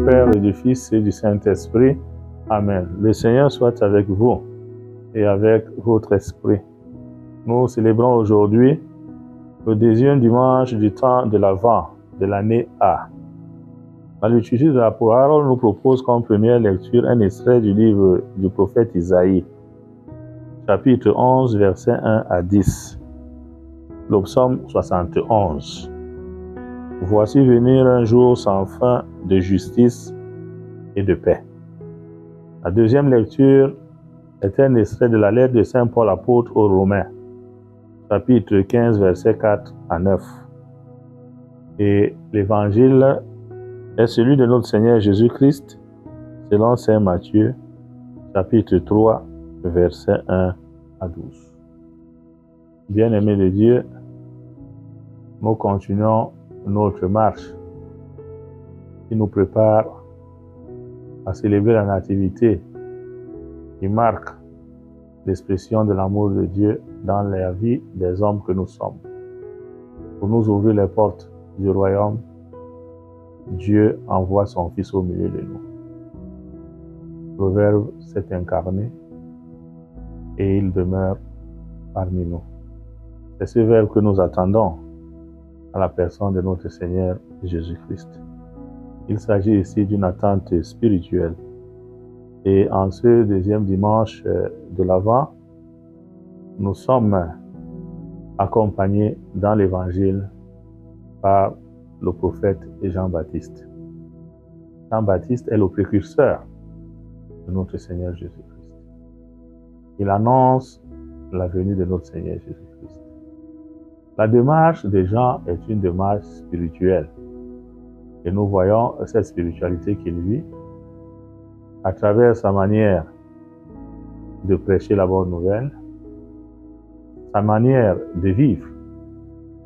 Père et du Fils et du Saint-Esprit. Amen. Le Seigneur soit avec vous et avec votre esprit. Nous célébrons aujourd'hui le deuxième dimanche du temps de l'Avent de l'année A. La liturgie de la parole nous propose comme première lecture un extrait du livre du prophète Isaïe, chapitre 11, versets 1 à 10. Le psaume 71. Voici venir un jour sans fin de justice et de paix. La deuxième lecture est un extrait de la lettre de Saint Paul apôtre aux Romains, chapitre 15, versets 4 à 9. Et l'évangile est celui de notre Seigneur Jésus-Christ, selon Saint Matthieu, chapitre 3, versets 1 à 12. Bien-aimés de Dieu, nous continuons notre marche qui nous prépare à célébrer la Nativité, qui marque l'expression de l'amour de Dieu dans la vie des hommes que nous sommes. Pour nous ouvrir les portes du royaume, Dieu envoie son Fils au milieu de nous. Le Verbe s'est incarné et il demeure parmi nous. C'est ce Verbe que nous attendons à la personne de notre Seigneur Jésus-Christ. Il s'agit ici d'une attente spirituelle. Et en ce deuxième dimanche de l'Avent, nous sommes accompagnés dans l'Évangile par le prophète Jean-Baptiste. Jean-Baptiste est le précurseur de notre Seigneur Jésus-Christ. Il annonce la venue de notre Seigneur Jésus-Christ. La démarche de Jean est une démarche spirituelle. Et nous voyons cette spiritualité qu'il vit à travers sa manière de prêcher la bonne nouvelle, sa manière de vivre.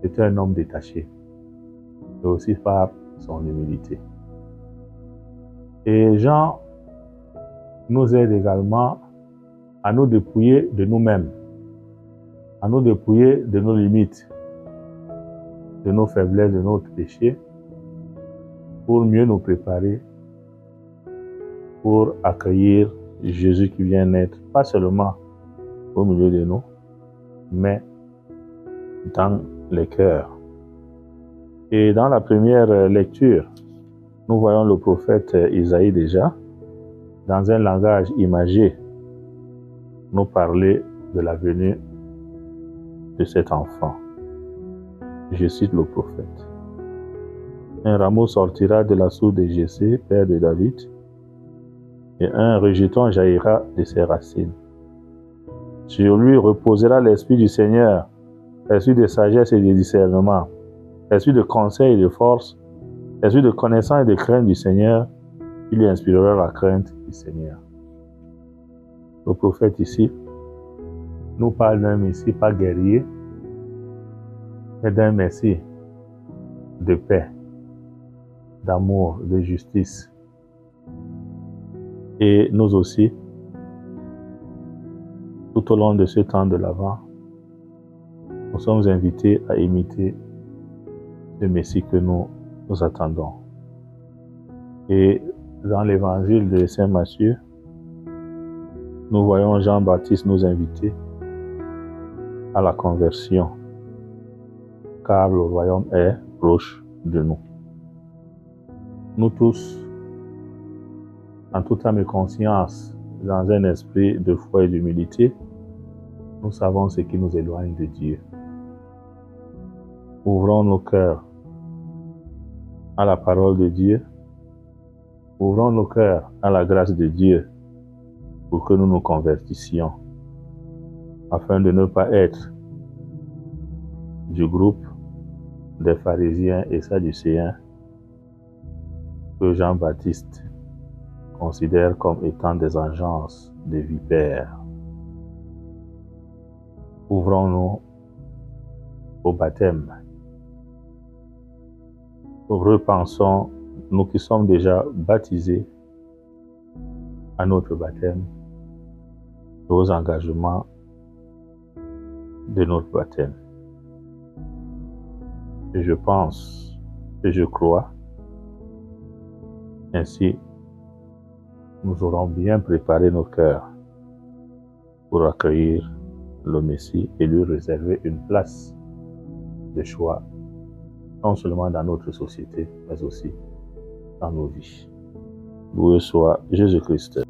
C'est un homme détaché, mais aussi par son humilité. Et Jean nous aide également à nous dépouiller de nous-mêmes, à nous dépouiller de nos limites, de nos faiblesses, de notre péché, pour mieux nous préparer pour accueillir Jésus qui vient naître, pas seulement au milieu de nous, mais dans les cœurs. Et dans la première lecture, nous voyons le prophète Isaïe déjà, dans un langage imagé, nous parler de la venue de cet enfant. Je cite le prophète. Un rameau sortira de la source de Jessé, père de David, et un rejeton jaillira de ses racines. Sur lui reposera l'esprit du Seigneur, l'esprit de sagesse et de discernement, l'esprit de conseil et de force, l'esprit de connaissance et de crainte du Seigneur, qui lui inspirera la crainte du Seigneur. Le prophète ici nous parle d'un Messie pas guerrier, mais d'un Messie de paix, d'amour, de justice. Et nous aussi, tout au long de ce temps de l'Avent, nous sommes invités à imiter le Messie que nous attendons. Et dans l'évangile de Saint Matthieu, nous voyons Jean-Baptiste nous inviter à la conversion, car le royaume est proche de nous. Nous tous, en toute âme et conscience, dans un esprit de foi et d'humilité, nous savons ce qui nous éloigne de Dieu. Ouvrons nos cœurs à la parole de Dieu, ouvrons nos cœurs à la grâce de Dieu pour que nous nous convertissions, afin de ne pas être du groupe des pharisiens et sadducéens que Jean-Baptiste considère comme étant des engences de vipères. Ouvrons-nous au baptême. Repensons, nous qui sommes déjà baptisés, à notre baptême, aux engagements de notre baptême. Et je pense et je crois Ainsi, nous aurons bien préparé nos cœurs pour accueillir le Messie et lui réserver une place de choix, non seulement dans notre société, mais aussi dans nos vies. Loué soit Jésus-Christ.